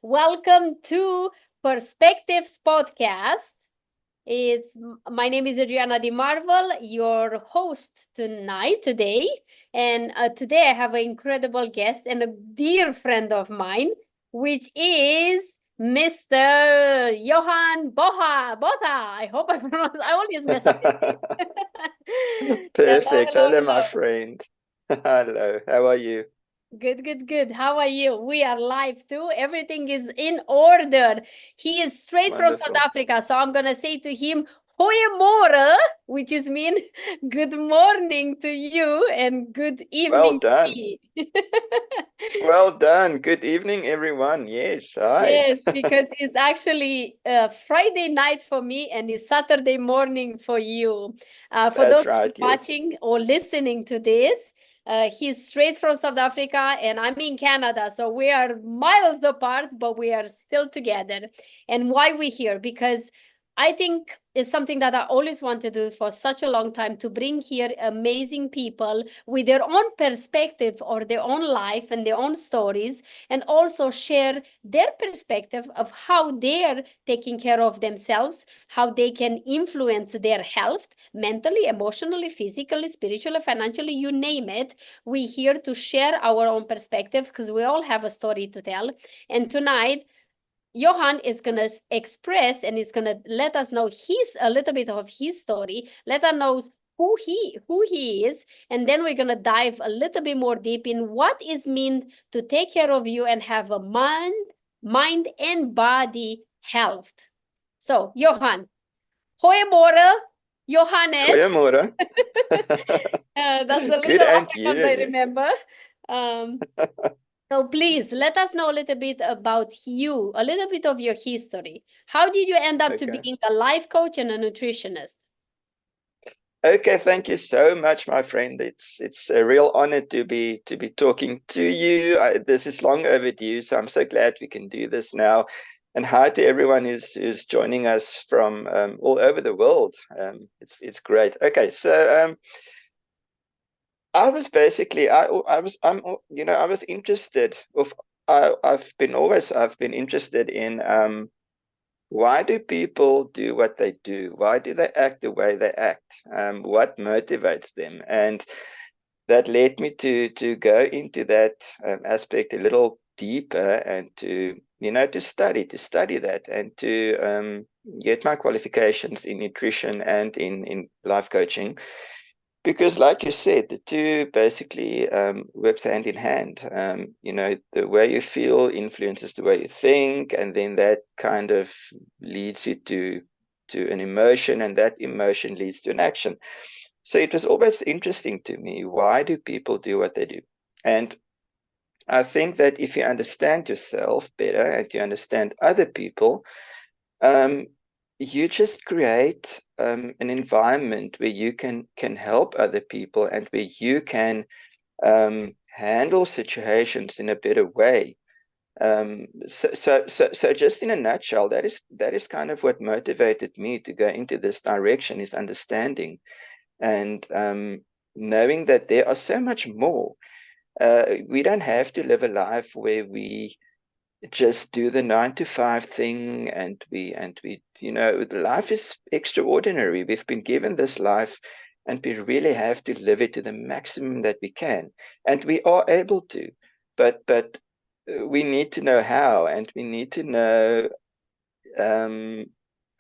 Welcome to Perspectives Podcast. My name is Adriana Di Marvel, your host today. And today I have an incredible guest and a dear friend of mine, which is Mr. Johan Botha. I hope I pronounce. I always mess up his name. Hello, Perfect. hello, Hello, my hello. friend. Hello. How are you? Good, good, good. How are you? We are live too. Everything is in order. He is straight from South Wonderful. Africa. So I'm going to say to him, Goeiemorgen, which is mean good morning to you and good Well evening to done. me. Well done. Good evening, everyone. Yes, all right. Yes, because it's actually Friday night for me and it's Saturday morning for you. For those That's right. Yes. watching or listening to this, he's straight from South Africa and I'm in Canada. So we are miles apart, but we are still together. And why we here? Because I think it's something that I always wanted to do for such a long time, to bring here amazing people with their own perspective or their own life and their own stories, and also share their perspective of how they're taking care of themselves, how they can influence their health mentally, emotionally, physically, spiritually, financially, you name it. We're here to share our own perspective because we all have a story to tell. And tonight, Johan is going to express and is going to let us know a little bit of his story, let us know who he is, and then we're going to dive a little bit more deep in what is mean to take care of you and have a mind and body health. So, Johan, goeiemorgen, Johannes. Goeiemorgen. That's a Good little and Afrikaans I you. remember. Um, So please let us know a little bit about you, a little bit of your history. How did you end up to Okay. being a life coach and a nutritionist? Okay, thank you so much, my friend. It's a real honor to be talking to you. This is long overdue, so I'm so glad we can do this now. And hi to everyone who's joining us from all over the world. It's great. Okay, so I was basically I was I'm I was interested of I've been interested in why do people do what they do? Why do they act the way they act? What motivates them? And that led me to go into that aspect a little deeper and to study that and to get my qualifications in nutrition and in life coaching, because, like you said, the two basically works hand in hand. The way you feel influences the way you think, and then that kind of leads you to an emotion, and that emotion leads to an action. So it was always interesting to me, why do people do what they do? And I think that if you understand yourself better and you understand other people, um, you just create an environment where you can help other people and where you can handle situations in a better way. So just in a nutshell, that is kind of what motivated me to go into this direction, is understanding and knowing that there are so much more. We don't have to live a life where we just do the 9 to 5 thing, and we life is extraordinary. We've been given this life, and we really have to live it to the maximum that we can, and we are able to, but we need to know how, and we need to know um,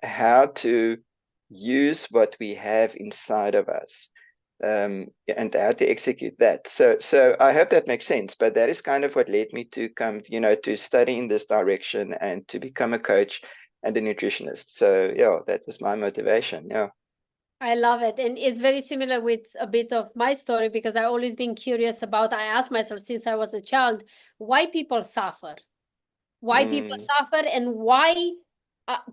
how to use what we have inside of us, and how to execute that. So I hope that makes sense. But that is kind of what led me to come, to study in this direction and to become a coach and a nutritionist. So yeah, that was my motivation. Yeah. I love it. And it's very similar with a bit of my story because I always been curious about, I asked myself since I was a child, why people suffer? Why people Mm, suffer and why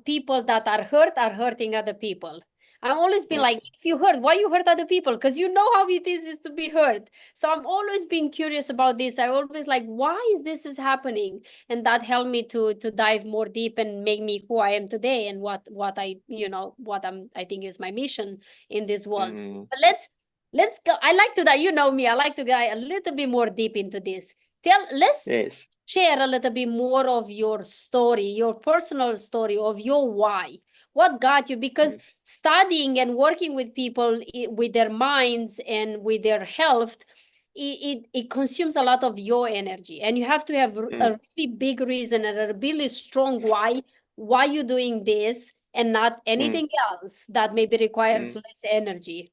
people that are hurting other people. I've always been mm, like, if you hurt, why you hurt other people? Because you know how it is to be hurt. So I'm always been curious about this. I always like, why is happening? And that helped me to dive more deep and make me who I am today and what I what I think is my mission in this world. mm. But let's go. I like to dive. You know me. I like to dive a little bit more deep into this. Let's Yes. share a little bit more of your story, your personal story of your why. What got you? Because studying and working with people with their minds and with their health, it consumes a lot of your energy, and you have to have a really big reason and a really strong why you're doing this and not anything else that maybe requires less energy.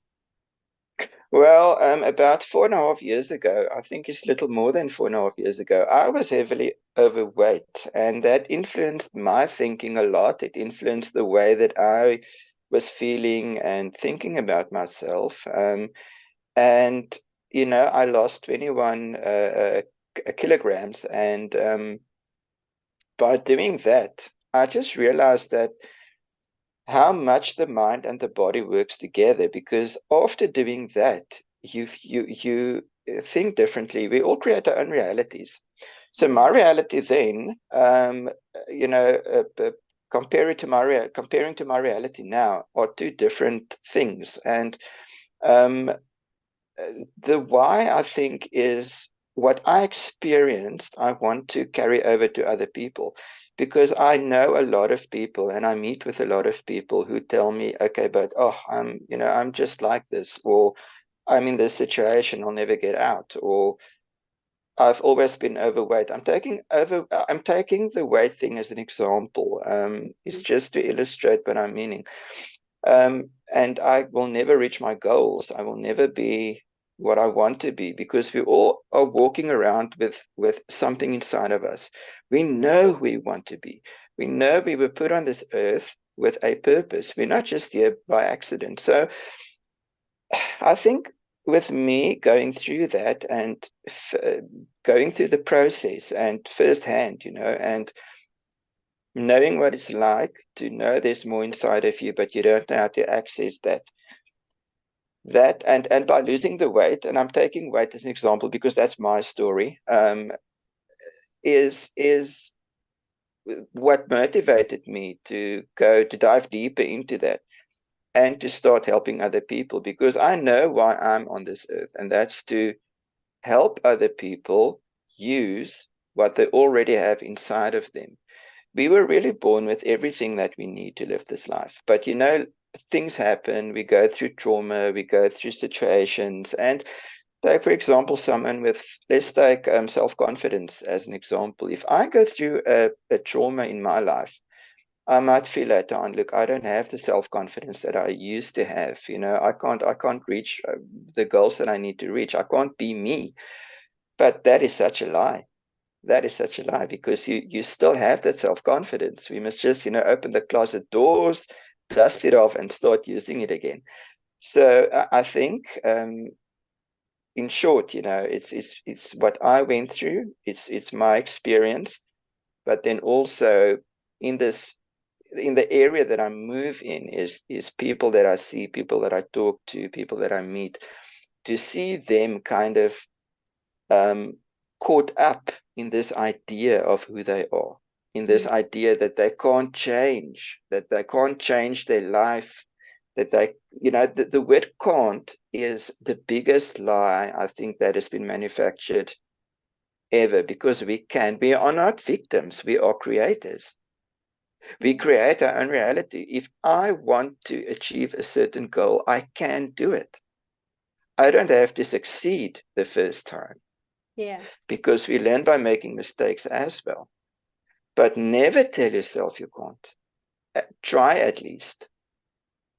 Well, about 4.5 years ago, I think it's a little more than 4.5 years ago, I was heavily overweight, and that influenced my thinking a lot. It influenced the way that I was feeling and thinking about myself. And, I lost 21 kilograms. And by doing that, I just realized that how much the mind and the body works together, because after doing that, you think differently. We all create our own realities. So my reality then, comparing to my reality now, are two different things. And the why, I think, is what I experienced, I want to carry over to other people, because I know a lot of people and I meet with a lot of people who tell me, okay, but I'm just like this, or I'm in this situation, I'll never get out, or I've always been overweight. I'm taking the weight thing as an example. It's just to illustrate what I'm meaning. And I will never reach my goals. I will never be what I want to be, because we all are walking around with something inside of us. We know who we want to be. We know we were put on this earth with a purpose. We're not just here by accident. So I think with me going through that and going through the process and firsthand, and knowing what it's like to know there's more inside of you, but you don't know how to access that. And by losing the weight, and I'm taking weight as an example because that's my story, is what motivated me to dive deeper into that and to start helping other people, because I know why I'm on this earth, and that's to help other people use what they already have inside of them. We were really born with everything that we need to live this life. But things happen, we go through trauma, we go through situations. And take, for example, someone with, let's take self-confidence as an example. If I go through a trauma in my life, I might feel later on, look, I don't have the self-confidence that I used to have. I can't reach the goals that I need to reach. I can't be me. But that is such a lie. That is such a lie, because you still have that self-confidence. We must just, open the closet doors, dust it off, and start using it again. So I think, in short, it's what I went through. It's my experience, but then also in the area that I move in is people that I see, people that I talk to, people that I meet, to see them kind of caught up in this idea of who they are, in this idea that they can't change, their life, that the word can't is the biggest lie I think that has been manufactured ever, because we are not victims, we are creators. We create our own reality. If I want to achieve a certain goal, I can do it. I don't have to succeed the first time. Yeah. Because we learn by making mistakes as well. But never tell yourself you can't. Try at least.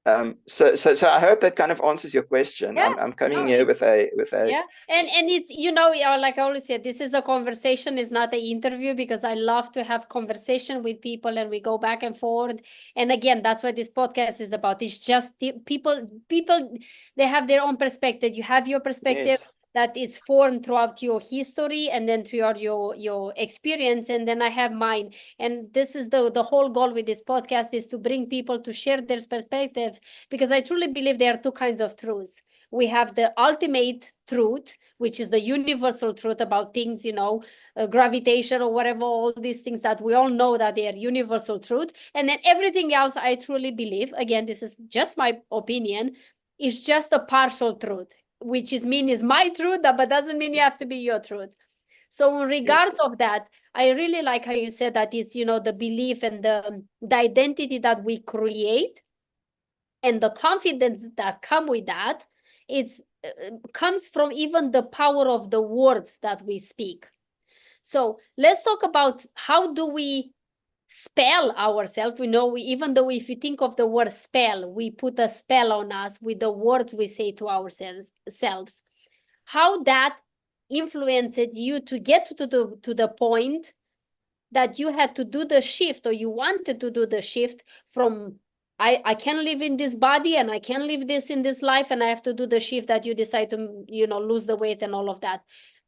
So I hope that kind of answers your question. Yeah. I'm coming No, here with a yeah. And it's, like I always said, this is a conversation, it's not an interview, because I love to have conversation with people and we go back and forth. And again, that's what this podcast is about. It's just people, they have their own perspective. You have your perspective. Yes. That is formed throughout your history and then throughout your experience, and then I have mine. And this is the whole goal with this podcast, is to bring people to share their perspective, because I truly believe there are two kinds of truths. We have the ultimate truth, which is the universal truth about things, gravitation or whatever, all these things that we all know that they are universal truth. And then everything else, I truly believe, again, this is just my opinion, is just a partial truth, which is my truth, but doesn't mean you have to be your truth. So in Yes. regards of that, I really like how you said that it's, you know, the belief and the identity that we create and the confidence that come with that. It's comes from even the power of the words that we speak. So let's talk about how do we spell ourselves. We know even though if you think of the word spell, we put a spell on us with the words we say to ourselves. How that influenced you to get to the point that you had to do the shift, or you wanted to do the shift from I can live in this body and I can live this in this life, and I have to do the shift that you decide to, you know, lose the weight and all of that.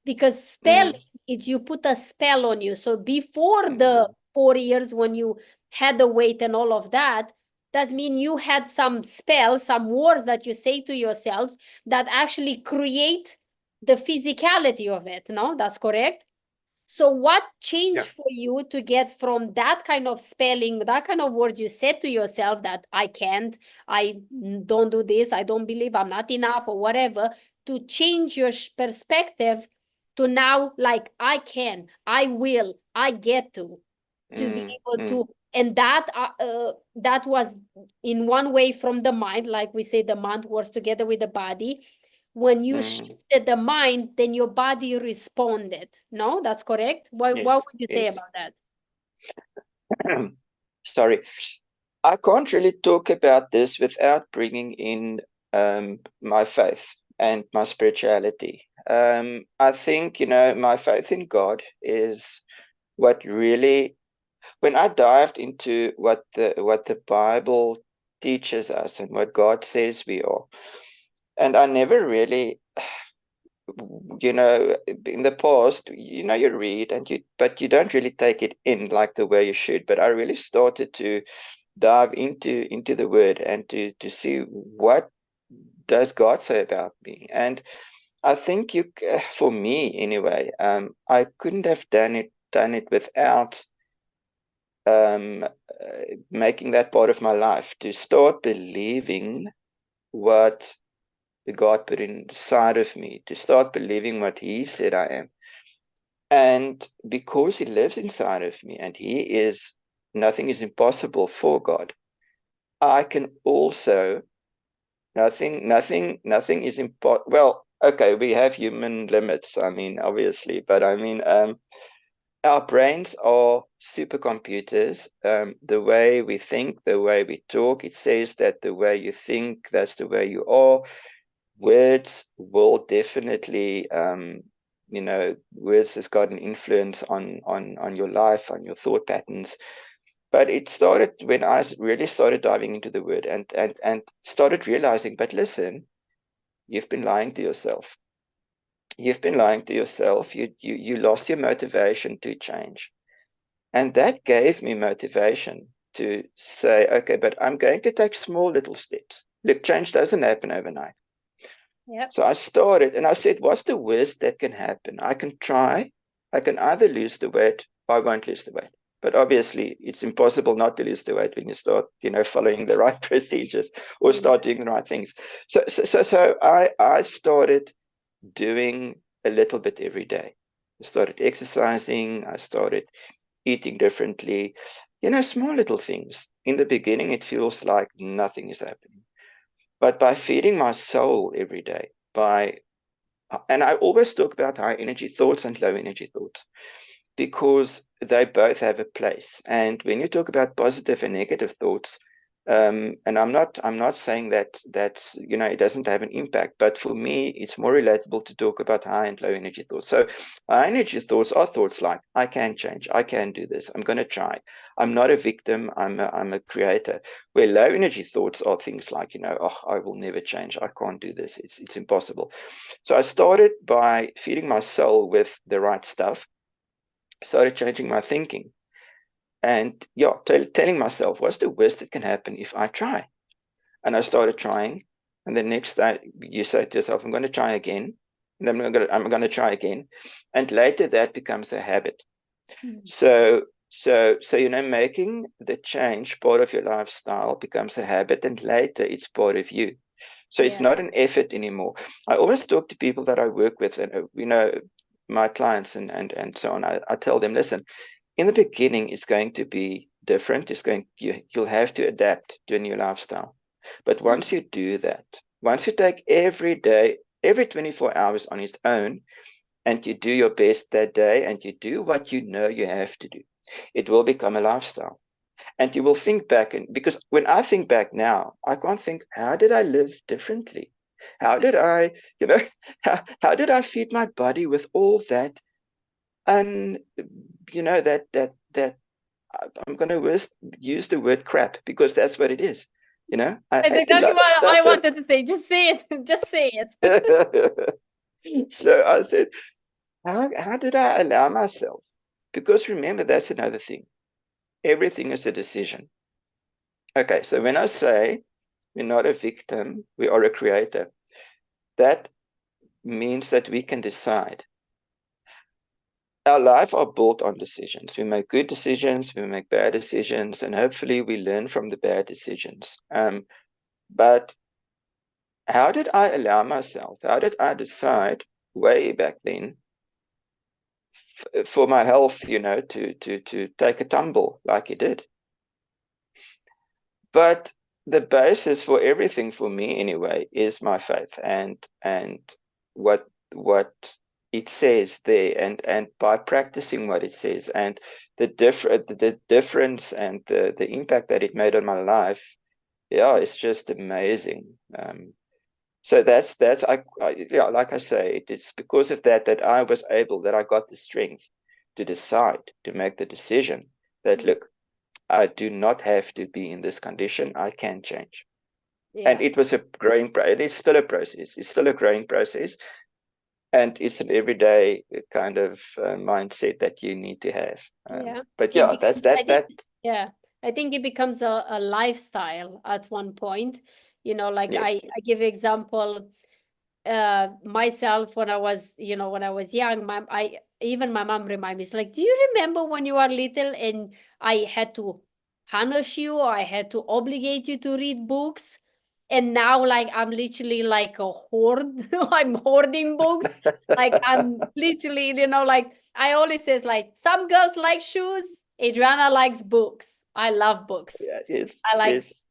Because spelling, it you put a spell on you. So before the 4 years when you had the weight and all of that, does mean you had some spell, some words that you say to yourself that actually create the physicality of it. No, that's correct. So what changed for you to get from that kind of spelling, that kind of words you said to yourself that I can't, I don't do this, I don't believe, I'm not enough or whatever, to change your perspective to now like I can, I will, I get to be able to, and that was in one way from the mind, like we say, the mind works together with the body. When you shifted the mind, then your body responded. No, that's correct. What Yes. would you say Yes. about that? Sorry, I can't really talk about this without bringing in my faith and my spirituality. I think, you know, my faith in God is what really, when I dived into what the Bible teaches us and what God says we are, and I never really, you know, in the past, you know, you read and but you don't really take it in like the way you should. But I really started to dive into the word and to see what does God say about me. And I think for me anyway, I couldn't have done it without making that part of my life, to start believing what God put inside of me, to start believing what He said I am. And because He lives inside of me and nothing is impossible for God, I can also, nothing is impossible. Well, okay, we have human limits, I mean, obviously, but I mean, our brains are supercomputers. The way we think, the way we talk, it says that the way you think, that's the way you are. Words will definitely, you know, words has got an influence on your life, on your thought patterns. But it started when I really started diving into the word and started realizing, but listen, you've been lying to yourself. You've been lying to yourself. You lost your motivation to change. And that gave me motivation to say, okay, but I'm going to take small little steps. Look, change doesn't happen overnight. Yep. So I started and I said, what's the worst that can happen? I can try. I can either lose the weight or I won't lose the weight. But obviously, it's impossible not to lose the weight when you start, you know, following the right procedures or start doing the right things. So I started doing a little bit every day. I started exercising. I started eating differently. You know, small little things. In the beginning, it feels like nothing is happening. But by feeding my soul every day, and I always talk about high energy thoughts and low energy thoughts because they both have a place. And when you talk about positive and negative thoughts, and I'm not saying that's, you know, it doesn't have an impact, but for me it's more relatable to talk about high and low energy thoughts. So high energy thoughts are thoughts like, I can change, I can do this, I'm going to try, I'm not a victim, I'm a creator. Where low energy thoughts are things like, you know, oh, I will never change, I can't do this, it's impossible. So I started by feeding my soul with the right stuff, started changing my thinking. And yeah, telling myself, what's the worst that can happen if I try? And I started trying. And the next day you say to yourself, I'm going to try again. And then I'm going to try again. And later that becomes a habit. So, you know, making the change part of your lifestyle becomes a habit, and later it's part of you. So it's not an effort anymore. I always talk to people that I work with, and, you know, my clients and so on, I tell them, listen, in the beginning, it's going to be different. You'll have to adapt to a new lifestyle. But once you do that, once you take every day, every 24 hours on its own, and you do your best that day, and you do what you know you have to do, it will become a lifestyle. And you will think back, and because when I think back now, I can't think, how did I live differently? How did I, how did I feed my body with all that, and that I'm going to use the word crap, because that's what it is. I That's ate a exactly lot of what stuff I that. wanted to say. Just say it. Just say it. So I said, how did I allow myself? Because remember, that's another thing. Everything is a decision. Okay, so when I say we're not a victim, we are a creator, that means that we can decide. Our life are built on decisions. We make good decisions, we make bad decisions, and hopefully we learn from the bad decisions. But how did I allow myself? How did I decide way back then for my health, to take a tumble like it did? But the basis for everything, for me anyway, is my faith and what it says there, and by practicing what it says, and the difference and the impact that it made on my life, yeah, it's just amazing. So that's yeah, like I say, it's because of that I was able, that I got the strength to decide, to make the decision that, look, I do not have to be in this condition. I can change. And Yeah. it was a it is still a process. It's still a growing process. And it's an everyday kind of mindset that you need to have. Yeah. But It yeah, that's becomes, I that. think, yeah, I think it becomes a lifestyle at one point. Like I, Yes. I give example, myself when I was, when I was young, my mom remind me, it's like, do you remember when you were little and I had to punish you, or I had to obligate you to read books? And now, like, I'm literally like a hoard. I'm hoarding books. Like, I'm literally, like, I always says, like, some girls like shoes. Adriana likes books. I love books. Yeah, yes. I like, Yes.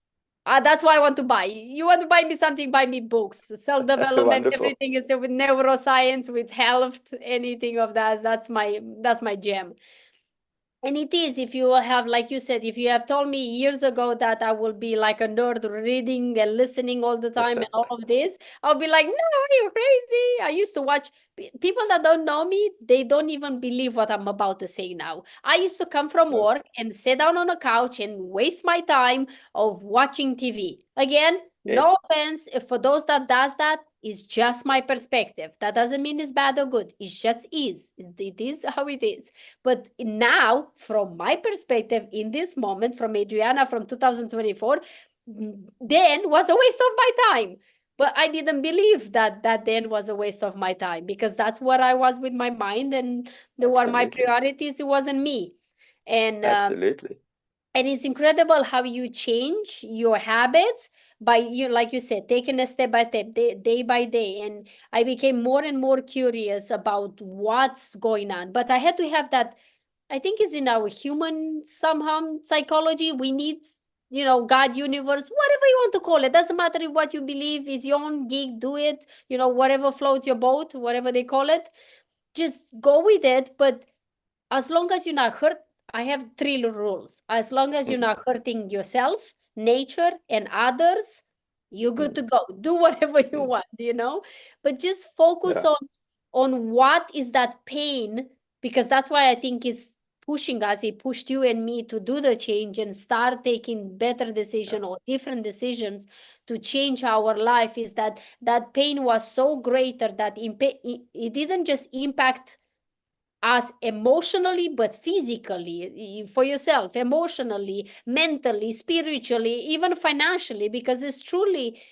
that's why I want to buy. You want to buy me something, buy me books. Self-development, Wonderful. everything is with neuroscience, with health, anything of that. That's my jam. And it is, if you have, like you said, if you have told me years ago that I will be like a nerd reading and listening all the time and all of this, I'll be like, no, are you crazy? I used to watch people that don't know me, they don't even believe what I'm about to say now. I used to come from work and sit down on a couch and waste my time of watching TV. Again, no Yes. offense if for those that does that, it's just my perspective. That doesn't mean it's bad or good. It just is. It is how it is. But now, from my perspective, in this moment, from Adriana from 2024, then was a waste of my time. But I didn't believe that then was a waste of my time, because that's what I was with my mind, and there were my Absolutely. priorities. It wasn't me. And Absolutely. and it's incredible how you change your habits by, like you said, taking a step by step, day by day. And I became more and more curious about what's going on. But I had to have that, I think is in our human somehow psychology. We need, God, universe, whatever you want to call it. Doesn't matter what you believe. It's your own gig. Do it. Whatever floats your boat, whatever they call it. Just go with it. But as long as you're not hurt, I have three rules. As long as you're Mhm. not hurting yourself, nature, and others, you're good Mhm. to go. Do whatever you Mhm. want. But just focus Yeah. on what is that pain, because that's why I think it's pushing us. It pushed you and me to do the change and start taking better Yeah. decision or different decisions to change our life. Is that pain was so greater that it didn't just impact us emotionally, but physically, for yourself, emotionally, mentally, spiritually, even financially, because it's truly,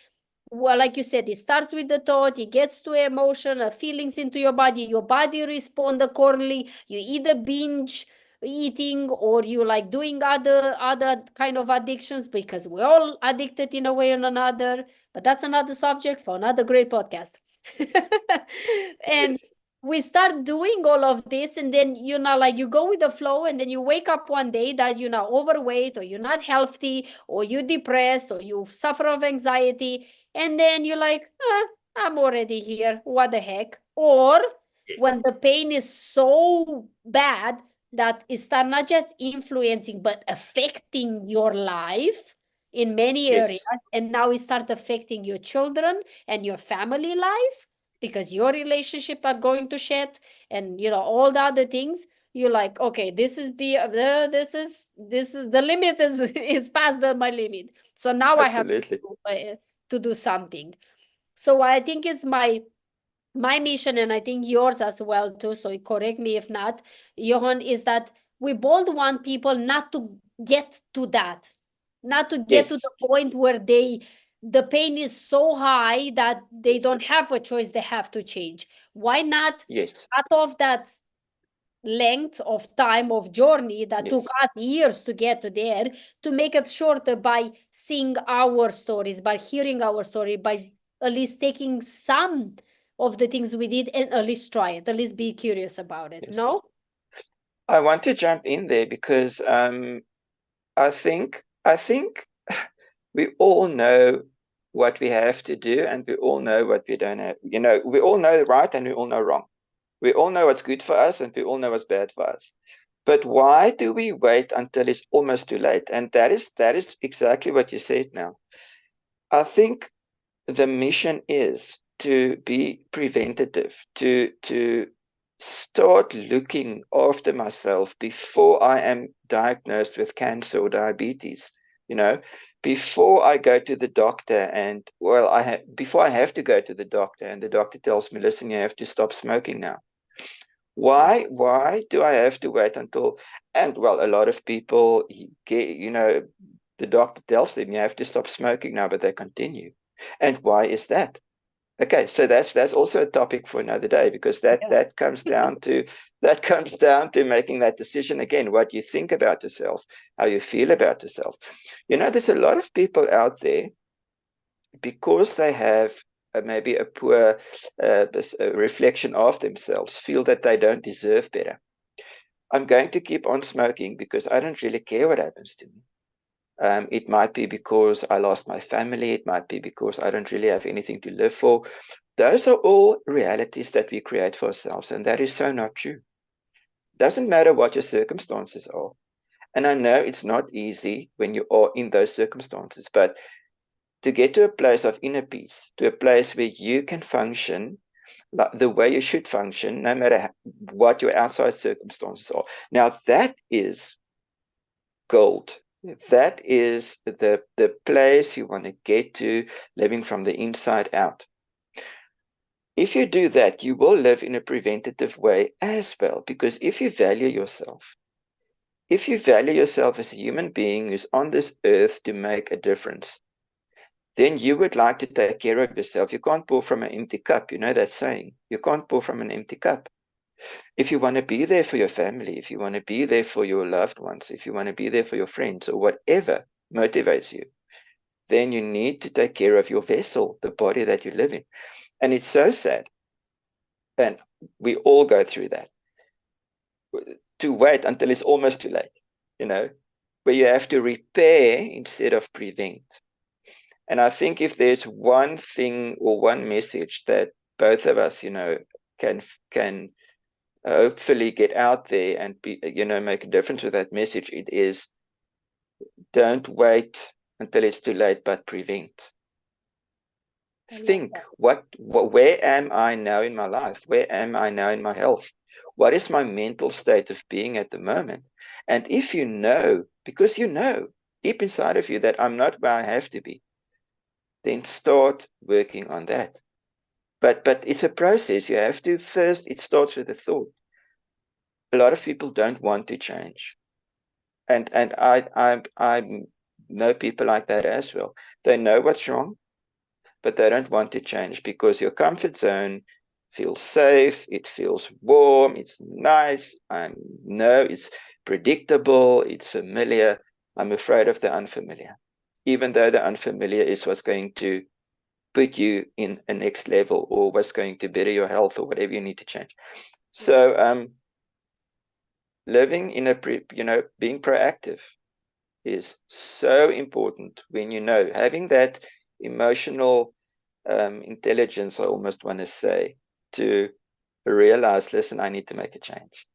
well, like you said, it starts with the thought, it gets to emotion, feelings into your body respond accordingly. You either binge eating, or you like doing other kind of addictions, because we're all addicted in a way or another. But that's another subject for another great podcast. and Yes. we start doing all of this, and then, you know, like you go with the flow, and then you wake up one day that you're not overweight, or you're not healthy, or you're depressed, or you suffer of anxiety, and then you're like, I'm already here, what the heck? Or Yes. when the pain is so bad that it start not just influencing but affecting your life in many areas, Yes. and now it start affecting your children and your family life, because your relationship are going to shit, and, you know, all the other things. You're like, okay, this is the limit is is past my limit, so now I have Absolutely. to do something. So I think is my mission, and I think yours as well too, so correct me if not, Johan, is that we both want people not to get to that, not to get to Yes. the point where the pain is so high that they Yes. don't have a choice, they have to change. Why not Yes. cut off that length of time of journey that took Yes. us years to get to there, to make it shorter by seeing our stories, by hearing our story, by at least taking some of the things we did and at least try it, at least be curious about it. Yes. No? I want to jump in there because I think we all know what we have to do, and we all know what we don't have. You know, we all know right and we all know wrong. We all know what's good for us and we all know what's bad for us. But why do we wait until it's almost too late? And that is exactly what you said now. I think the mission is to be preventative, to start looking after myself before I am diagnosed with cancer or diabetes. You know, before I go to the doctor, and well, before I have to go to the doctor, and the doctor tells me, listen, you have to stop smoking now. Why do I have to wait until? And well, a lot of people get, the doctor tells them you have to stop smoking now, but they continue. And why is that? Okay, so that's also a topic for another day, because that Yeah. that comes down to that comes down to making that decision again, what you think about yourself, how you feel about yourself. You know, there's a lot of people out there, because they have maybe a poor reflection of themselves, feel that they don't deserve better. I'm going to keep on smoking because I don't really care what happens to me. It might be because I lost my family. It might be because I don't really have anything to live for. Those are all realities that we create for ourselves, and that is so not true. Doesn't matter what your circumstances are. And I know it's not easy when you are in those circumstances, but to get to a place of inner peace, to a place where you can function like the way you should function, no matter what your outside circumstances are. Now, that is gold. That is the place you want to get to, living from the inside out. If you do that, you will live in a preventative way as well, because if you value yourself, as a human being who's on this earth to make a difference, then you would like to take care of yourself. You can't pour from an empty cup. You know that saying. You can't pour from an empty cup. If you want to be there for your family, if you want to be there for your loved ones, if you want to be there for your friends, or whatever motivates you, then you need to take care of your vessel, the body that you live in. And it's so sad. And we all go through that. To wait until it's almost too late, you know, where you have to repair instead of prevent. And I think if there's one thing or one message that both of us, can hopefully get out there and be, make a difference with that message, it is don't wait until it's too late, but prevent. I love Think, that. where am I now in my life? Where am I now in my health? What is my mental state of being at the moment? And if you know, because you know deep inside of you that I'm not where I have to be, then start working on that. But it's a process. You have to first, it starts with a thought. A lot of people don't want to change. And I know people like that as well. They know what's wrong, but they don't want to change because your comfort zone feels safe, it feels warm, it's nice. I know it's predictable, it's familiar. I'm afraid of the unfamiliar, even though the unfamiliar is what's going to put you in a next level, or what's going to better your health, or whatever you need to change. Yeah. So living in a being proactive is so important. When having that emotional intelligence, I almost want to say, to realize, listen, I need to make a change,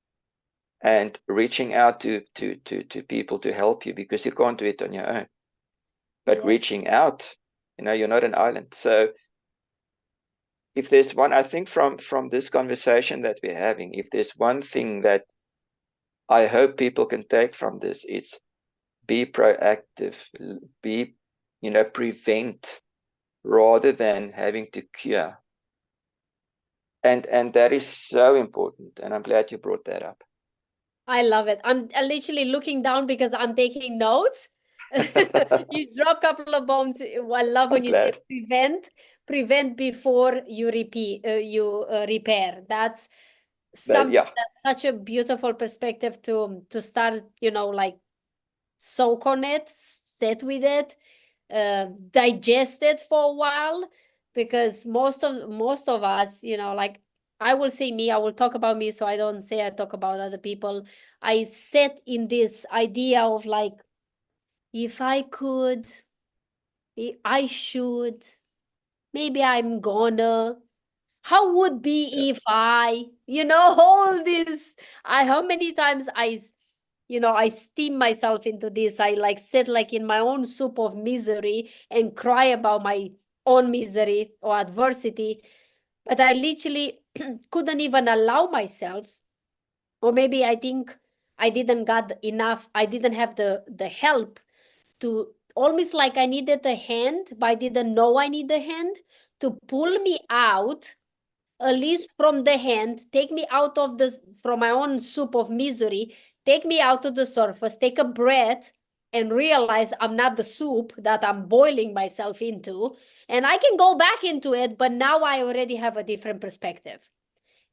and reaching out to people to help you, because you can't do it on your own. But Yes. reaching out, you're not an island. So if there's one, I think from this conversation that we're having, if there's one thing that I hope people can take from this, it's be proactive, be, prevent rather than having to cure. And that is so important. And I'm glad you brought that up. I love it. I'm literally looking down because I'm taking notes. You drop a couple of bombs. I love I'm when you say glad. prevent before you repair. That's That, something yeah, that's such a beautiful perspective to start, like soak on it, sit with it, digest it for a while, because most of us, like I will say me, I will talk about me, so I don't say I talk about other people. I sit in this idea of like, if I could, I should, maybe I'm gonna, how would yeah, be if I, all this. How many times I steam myself into this. I like sit like in my own soup of misery and cry about my own misery or adversity. But I literally couldn't even allow myself, or maybe I think I didn't got enough, I didn't have the help to, almost like I needed a hand, but I didn't know I need a hand to pull yes, me out, at yes, least from the hand, take me out of this, from my own soup of misery, take me out to the surface, take a breath, and realize I'm not the soup that I'm boiling myself into. And I can go back into it, but now I already have a different perspective.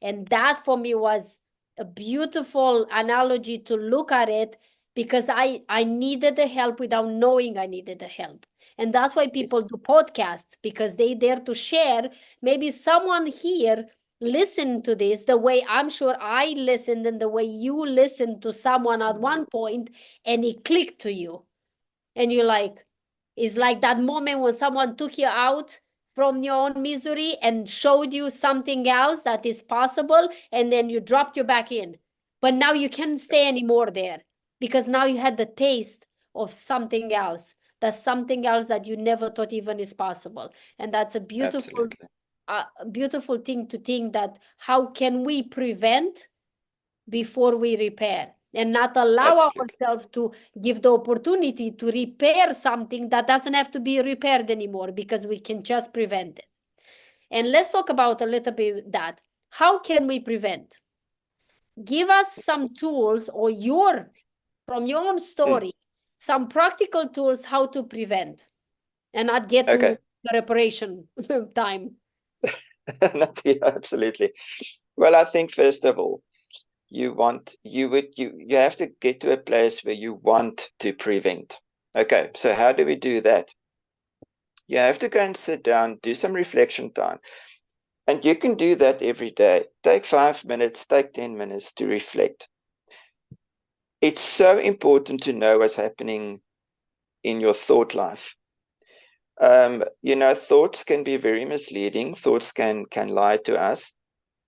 And that for me was a beautiful analogy to look at it, because I needed the help without knowing I needed the help. And that's why people yes, do podcasts, because they dare to share. Maybe someone here listened to this the way I'm sure I listened, and the way you listened to someone at one point, and it clicked to you. And you're like, it's like that moment when someone took you out from your own misery and showed you something else that is possible, and then you dropped you back in. But now you can't stay anymore there, because now you had the taste of something else. That's something else that you never thought even is possible. And that's a absolutely, beautiful thing to think, that how can we prevent before we repair, and not allow absolutely, ourselves to give the opportunity to repair something that doesn't have to be repaired anymore, because we can just prevent it. And let's talk about a little bit that. How can we prevent? Give us some tools, or from your own mm, story, some practical tools how to prevent and not get to okay. the reparation time. Yeah, absolutely. Well, I think first of all, you have to get to a place where you want to prevent. Okay, so how do we do that? You have to go and sit down, do some reflection time. And you can do that every day. Take 5 minutes, take 10 minutes to reflect. It's so important to know what's happening in your thought life. Thoughts can be very misleading. Thoughts can lie to us.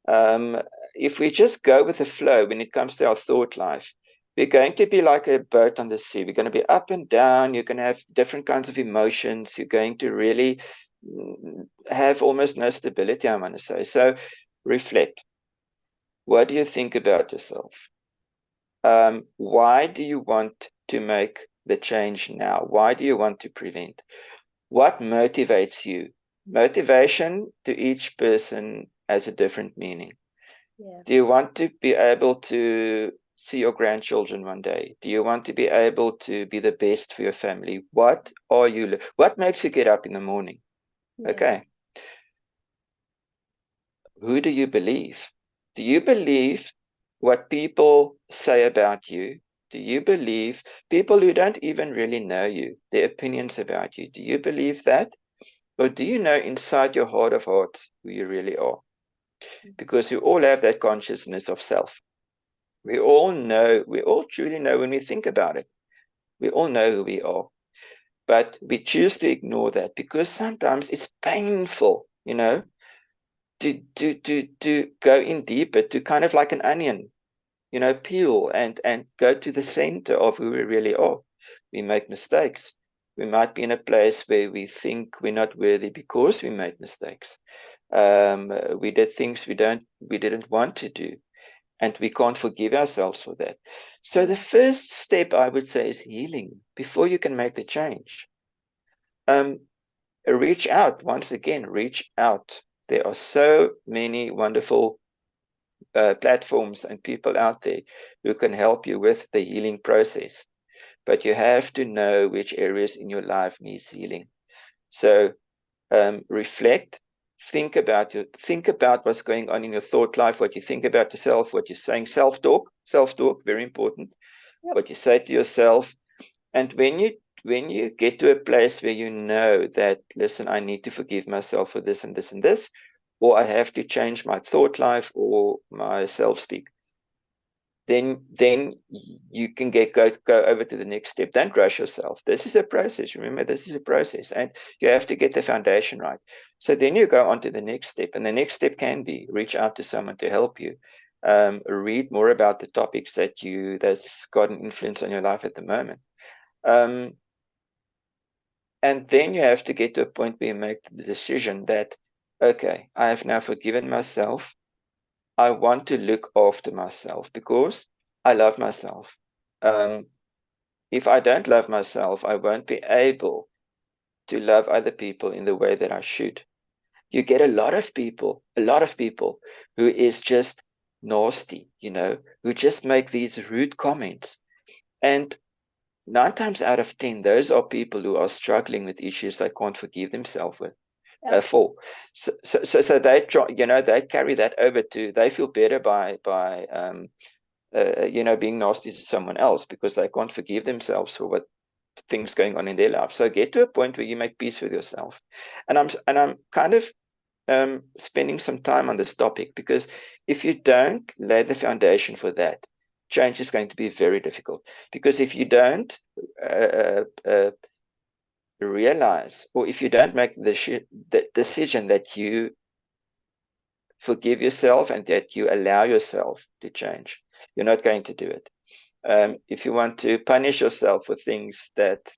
Um, if we just go with the flow when it comes to our thought life, we're going to be like a boat on the sea. We're going to be up and down. You're going to have different kinds of emotions. You're going to really have almost no stability, I want to say. So reflect. What do you think about yourself? Why do you want to make the change now? Why do you want to prevent? What motivates you? Motivation to each person has a different meaning. Yeah. Do you want to be able to see your grandchildren one day? Do you want to be able to be the best for your family? What makes you get up in the morning? Yeah. Okay. Who do you believe? Do you believe what people say about you? Do you believe people who don't even really know you, their opinions about you? Do you believe that? Or do you know inside your heart of hearts who you really are? Because we all have that consciousness of self. We all know, we all truly know when we think about it. We all know who we are. But we choose to ignore that because sometimes it's painful, you know, to go in deeper, to kind of like an onion, you know, peel and go to the center of who we really are. We make mistakes. We might be in a place where we think we're not worthy because we made mistakes. We did things we didn't want to do, and we can't forgive ourselves for that. So the first step, I would say, is healing before you can make the change. Reach out. Once again, reach out. There are so many wonderful platforms and people out there who can help you with the healing process. But you have to know which areas in your life needs healing. So reflect, think about what's going on in your thought life, what you think about yourself, what you're saying. Self-talk, very important. Yep. What you say to yourself. And when you get to a place where you know that, listen, I need to forgive myself for this and this and this, or I have to change my thought life or my self-speak, then you can go over to the next step. Don't rush yourself. This is a process. Remember, this is a process, and you have to get the foundation right. So then you go on to the next step, and the next step can be reach out to someone to help you. Read more about the topics that's got an influence on your life at the moment. And then you have to get to a point where you make the decision that, okay, I have now forgiven myself. I want to look after myself because I love myself. If I don't love myself, I won't be able to love other people in the way that I should. You get a lot of people who is just nasty, you know, who just make these rude comments. And 9 times out of 10, those are people who are struggling with issues they can't forgive themselves with. For. So they try, you know, they carry that over to, they feel better by you know, being nasty to someone else because they can't forgive themselves for what things going on in their life. So get to a point where you make peace with yourself. And I'm kind of spending some time on this topic because if you don't lay the foundation for that, change is going to be very difficult. Because if you don't realize, or if you don't make the decision that you forgive yourself and that you allow yourself to change, you're not going to do it. If you want to punish yourself for things that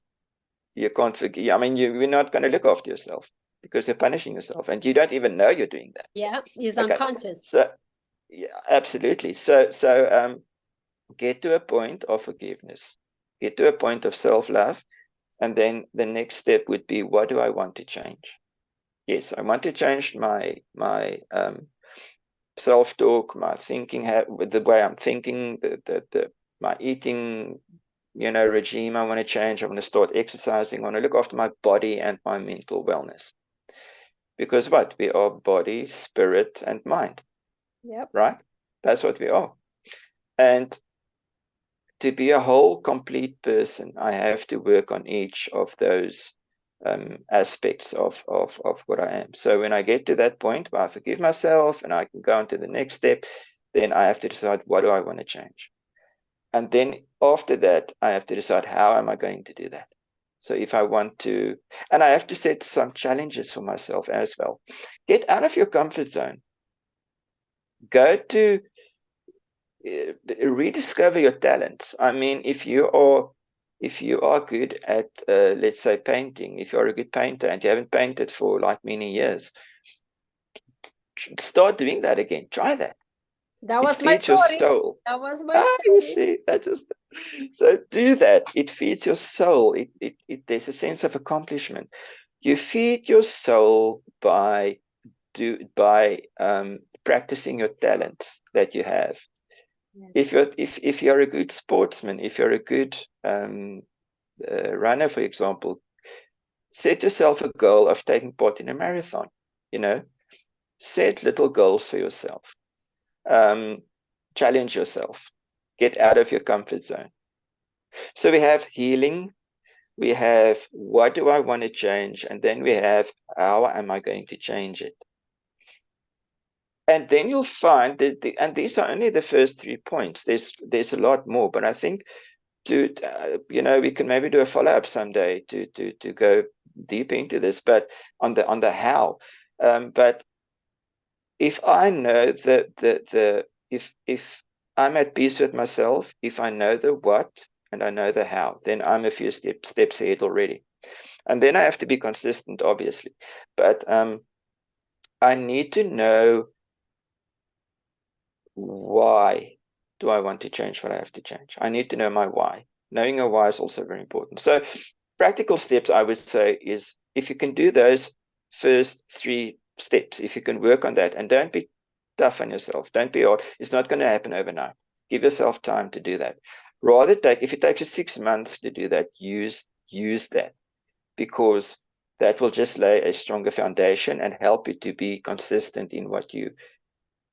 you can't forgive, I mean, you're not going to look after yourself because you're punishing yourself and you don't even know you're doing that. Yeah, it's unconscious. So, yeah, absolutely. So get to a point of forgiveness, get to a point of self-love, and then the next step would be, what do I want to change? Yes, I want to change my self-talk, my thinking, the way I'm thinking, my eating, you know, regime. I want to change. I want to start exercising. I want to look after my body and my mental wellness. Because what? We are body, spirit, and mind. Yep. Right? That's what we are. And to be a whole, complete person, I have to work on each of those aspects of what I am. So when I get to that point where I forgive myself and I can go on to the next step, then I have to decide, what do I want to change? And then after that, I have to decide, how am I going to do that? So if I want to, and I have to set some challenges for myself as well. Get out of your comfort zone. Go to rediscover your talents. I mean, if you are good at, let's say, painting, if you're a good painter and you haven't painted for like many years, start doing that again. Try that. That was my story. Your soul. That was my story. You see, that just, so do that. It feeds your soul. There's a sense of accomplishment. You feed your soul by practicing your talents that you have. If you're a good sportsman, if you're a good runner, for example, set yourself a goal of taking part in a marathon. You know, set little goals for yourself. Challenge yourself. Get out of your comfort zone. So we have healing, we have what do I want to change, and then we have how am I going to change it. And then you'll find that, and these are only the first 3 points. There's a lot more, but I think we can maybe do a follow-up someday to go deep into this, but on the how. But if I know if I'm at peace with myself, if I know the what and I know the how, then I'm a few steps ahead already. And then I have to be consistent, obviously. But I need to know, why do I want to change what I have to change? I need to know my why. Knowing your why is also very important. So practical steps, I would say, is if you can do those first 3 steps, if you can work on that, and don't be tough on yourself, don't be hard. It's not going to happen overnight. Give yourself time to do that. Rather if it takes you 6 months to do that, use that, because that will just lay a stronger foundation and help you to be consistent in what you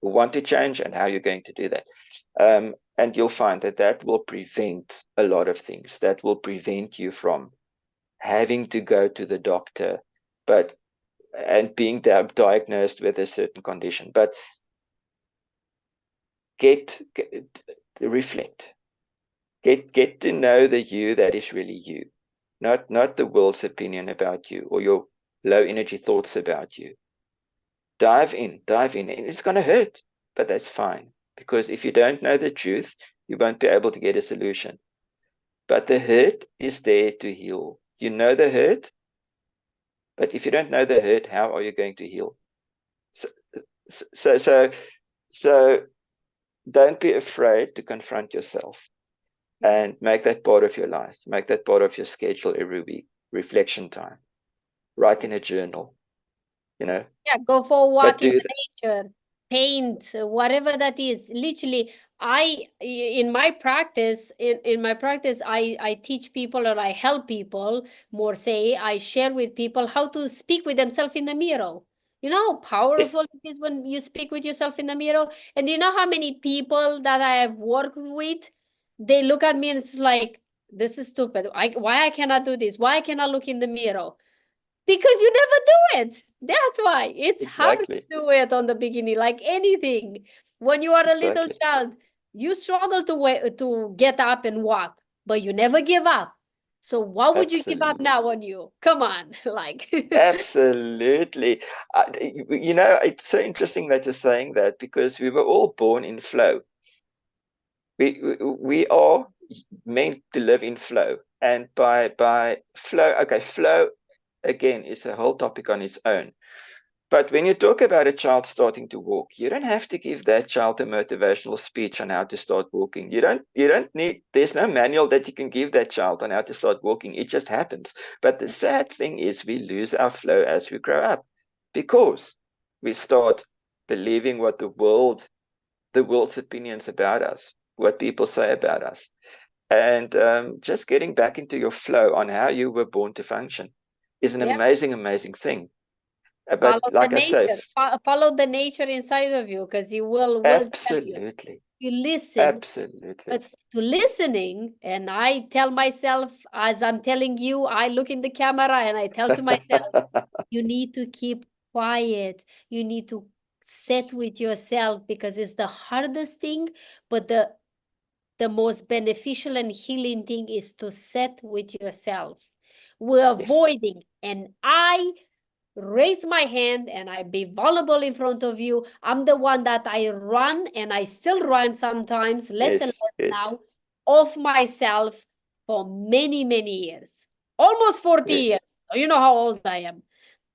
want to change and how you're going to do that. And you'll find that will prevent a lot of things. That will prevent you from having to go to the doctor and being diagnosed with a certain condition. But reflect. Get to know the you that is really you, not the world's opinion about you or your low energy thoughts about you. Dive in. And it's going to hurt, but that's fine, because if you don't know the truth, you won't be able to get a solution. But the hurt is there to heal. You know the hurt, but if you don't know the hurt, how are you going to heal? So don't be afraid to confront yourself and make that part of your life. Make that part of your schedule every week. Reflection time. Write in a journal. Yeah, go for a walk in that. nature, paint, whatever that is. Literally, in my practice, I teach people, or I help people more say, I share with people how to speak with themselves in the mirror. You know how powerful it is when you speak with yourself in the mirror? And you know how many people that I have worked with, they look at me and it's like, this is stupid. Why I cannot do this? Why I cannot look in the mirror? Because you never do it. That's why. It's hard to do it on the beginning, like anything. When you are a little child, you struggle to get up and walk, but you never give up. So why would you give up now on you? Come on, like. Absolutely. It's so interesting that you're saying that, because we were all born in flow. We are meant to live in flow, and by flow, flow again is a whole topic on its own. But when you talk about a child starting to walk, you don't have to give that child a motivational speech on how to start walking. You don't need, there's no manual that you can give that child on how to start walking. It just happens. But the sad thing is we lose our flow as we grow up, because we start believing what the world's opinions about us, what people say about us. And just getting back into your flow on how you were born to function is an amazing thing. But like I say, follow the nature inside of you, because you will absolutely tell you listen. Absolutely. But to listening, and I tell myself, as I'm telling you, I look in the camera and I tell to myself, you need to keep quiet. You need to sit with yourself, because it's the hardest thing, but the most beneficial and healing thing is to sit with yourself. We're avoiding, and I raise my hand and I be vulnerable in front of you. I'm the one that I run, and I still run sometimes, less and less now, of myself for many, many years. Almost 40 years. You know how old I am.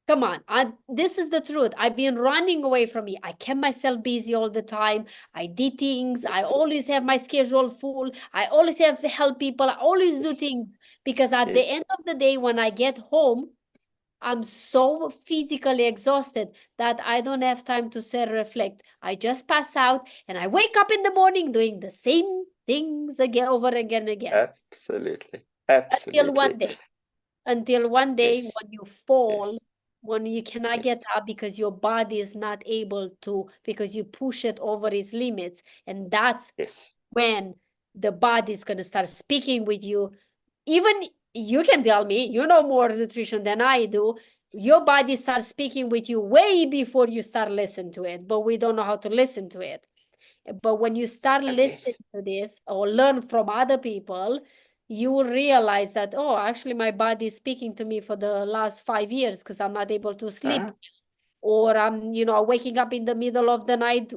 Come on, this is the truth. I've been running away from me. I kept myself busy all the time. I did things. I always have my schedule full. I always have to help people. I always do things, because at the end of the day, when I get home, I'm so physically exhausted that I don't have time to self-reflect. I just pass out, and I wake up in the morning doing the same things again, over again and again. Absolutely. Until one day when you fall, when you cannot get up because your body is not able to, because you push it over its limits. And that's when the body is going to start speaking with you. Even you can tell me, you know more nutrition than I do. Your body starts speaking with you way before you start listening to it, but we don't know how to listen to it. But when you start Oh, listening yes. to this or learn from other people, you will realize that, oh, actually, my body is speaking to me for the last 5 years because I'm not able to sleep. Ah, Or I'm, waking up in the middle of the night,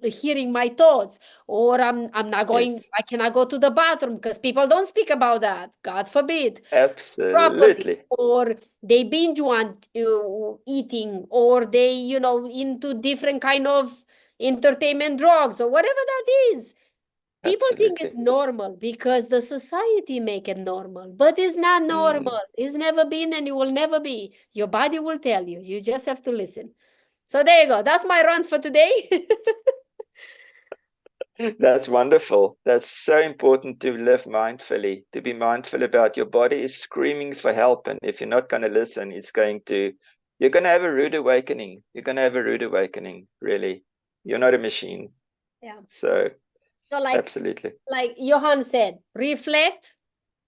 hearing my thoughts. Or I'm not going, yes. I cannot go to the bathroom because people don't speak about that. God forbid properly, Absolutely. or they binge want eating, or they into different kind of entertainment drugs or whatever that is. People think it's Absolutely. normal because the society make it normal, but it's not Mm. normal. It's never been and it will never be. Your body will tell you. You just have to listen. So there you go. That's my rant for today. That's wonderful. That's so important to live mindfully, to be mindful about your body is screaming for help. And if you're not going to listen, you're going to have a rude awakening. You're going to have a rude awakening, really. You're not a machine. Yeah. So, So absolutely. like Johan said, reflect,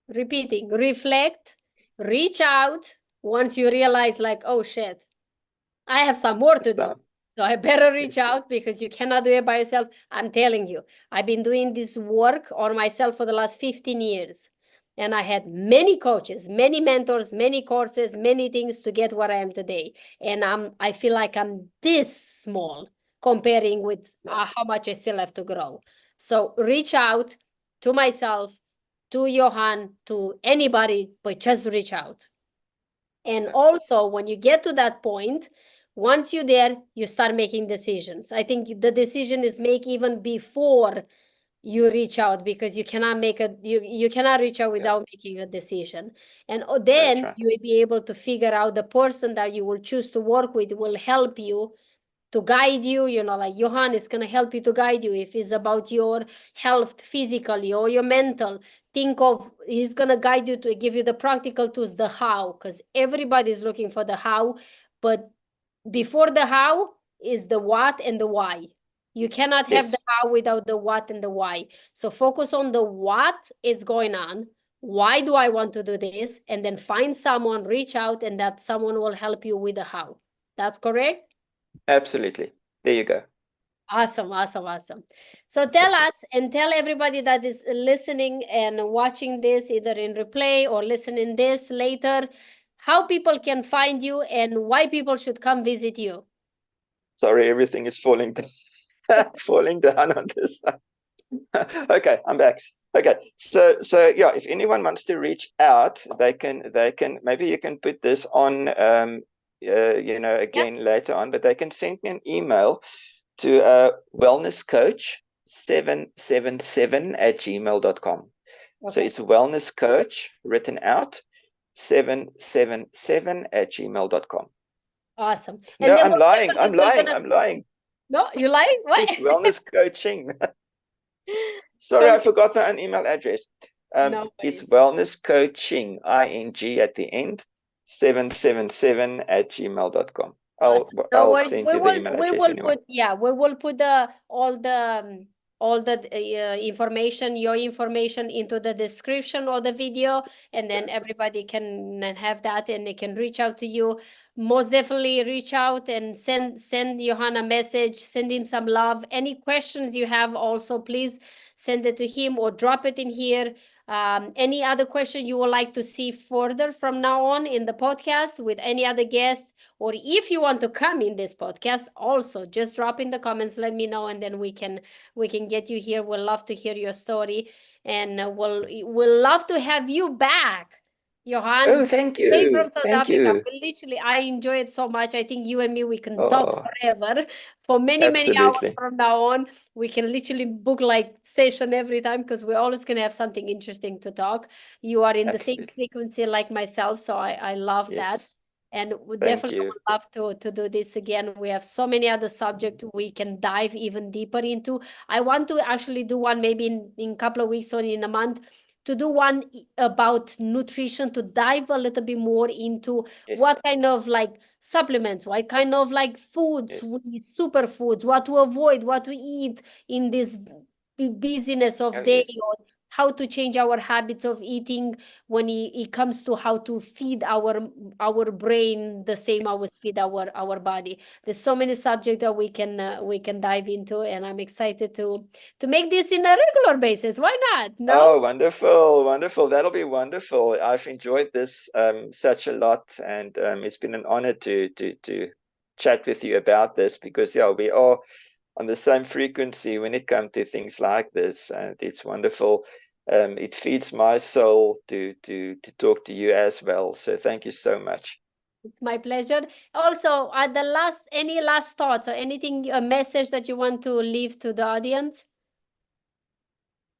repeating, reflect, reach out once you realize like, oh shit, I have some more It's to do. time. So I better reach Yes. out because you cannot do it by yourself. I'm telling you, I've been doing this work on myself for the last 15 years. And I had many coaches, many mentors, many courses, many things to get where I am today. And I feel like I'm this small comparing with how much I still have to grow. So reach out to myself, to Johan, to anybody, but just reach out. And Yeah. also, when you get to that point, once you're there, you start making decisions. I think the decision is make even before you reach out because you cannot reach out Yeah. without making a decision. And That's then right. you will be able to figure out the person that you will choose to work with will help you to guide you, like Johan is going to help you to guide you if it's about your health physically or your mental. Think of, he's going to guide you to give you the practical tools, the how, because everybody's looking for the how, but before the how is the what and the why. You cannot have the Yes. how without the what and the why. So focus on the what is going on. Why do I want to do this? And then find someone, reach out, and that someone will help you with the how. That's correct? Absolutely. There you go. Awesome, awesome, awesome. So tell us and tell everybody that is listening and watching this either in replay or listening this later, how people can find you and why people should come visit you. Sorry, everything is falling falling down on this side. Okay, I'm back. Okay, so yeah, if anyone wants to reach out, they can maybe you can put this on Yep. again later on, but they can send me an email to wellnesscoach777 at gmail.com. So Okay. it's wellness coach written out 777 at gmail.com. Awesome. And No, then I'm most lying. definitely I'm we're lying. gonna, I'm lying. no, you lying? What? It's wellness coaching. Sorry, I Don't, forgot my own email address. no It's worries. wellness coaching, ing at the end, 777 at gmail.com. Awesome. No I'll worries. send We you the will email we address will anyway. put, yeah, we will put the all the information, your information into the description of the video, and then everybody can have that and they can reach out to you. Most definitely reach out and send Johan a message, send him some love. Any questions you have also, please send it to him or drop it in here. Any other question you would like to see further from now on in the podcast with any other guest, or if you want to come in this podcast, also just drop in the comments, let me know, and then we can get you here. We'll love to hear your story, and we'll love to have you back, Oh, Johan. thank Straight you. from South Thank Africa. you. We literally, I enjoy it so much. I think you and me, we can talk Oh, forever for many, many hours absolutely. from now on. We can literally book like session every time because we're always going to have something interesting to talk. You are in the same Absolutely. frequency like myself, so I love that. Yes. And we Thank definitely you. would love to do this again. We have so many other subjects we can dive even deeper into. I want to actually do one maybe in a couple of weeks or in a month, to do one about nutrition, to dive a little bit more into Yes. what kind of like supplements, what kind of like foods, Yes. superfoods, what to avoid, what to eat in this busyness of Oh, day, yes. or how to change our habits of eating when it comes to how to feed our brain the same always feed our body. There's so many subjects that we can dive into, and I'm excited to make this in a regular basis. Why not? No. Oh, wonderful, wonderful. That'll be wonderful. I've enjoyed this such a lot, and it's been an honor to chat with you about this, because yeah, we are on the same frequency when it comes to things like this, and it's wonderful. It feeds my soul to talk to you as well. So thank you so much. It's my pleasure. Also, at the last, any last thoughts or anything, a message that you want to leave to the audience?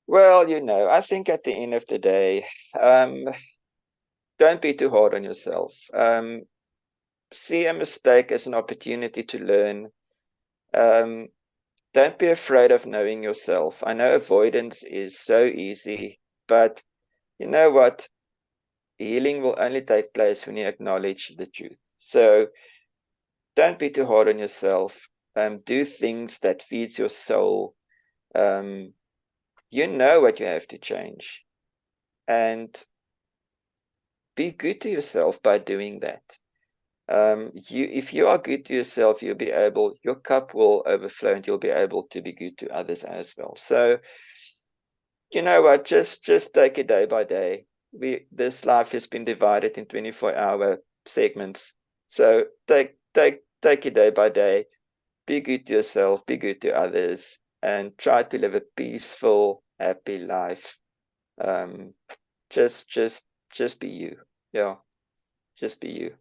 Well, I think at the end of the day, don't be too hard on yourself. See a mistake as an opportunity to learn. Um, don't be afraid of knowing yourself. I know avoidance is so easy, but you know what? Healing will only take place when you acknowledge the truth. So don't be too hard on yourself. Do things that feeds your soul. You know what you have to change, and be good to yourself by doing that. If you are good to yourself, your cup will overflow, and you'll be able to be good to others as well. So, you know what? Just take it day by day. This life has been divided in 24-hour segments. So take it day by day. Be good to yourself, be good to others, and try to live a peaceful, happy life. Um, just be you. Yeah, just be you.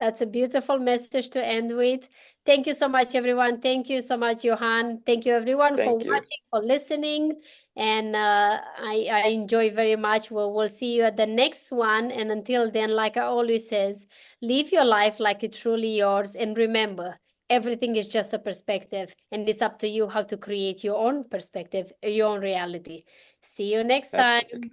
That's a beautiful message to end with. Thank you so much, everyone. Thank you so much, Johan. Thank you, everyone, for Thank you. watching, for listening. And I enjoy very much. We'll see you at the next one. And until then, like I always says, live your life like it's truly yours. And remember, everything is just a perspective. And it's up to you how to create your own perspective, your own reality. See you next time. Absolutely.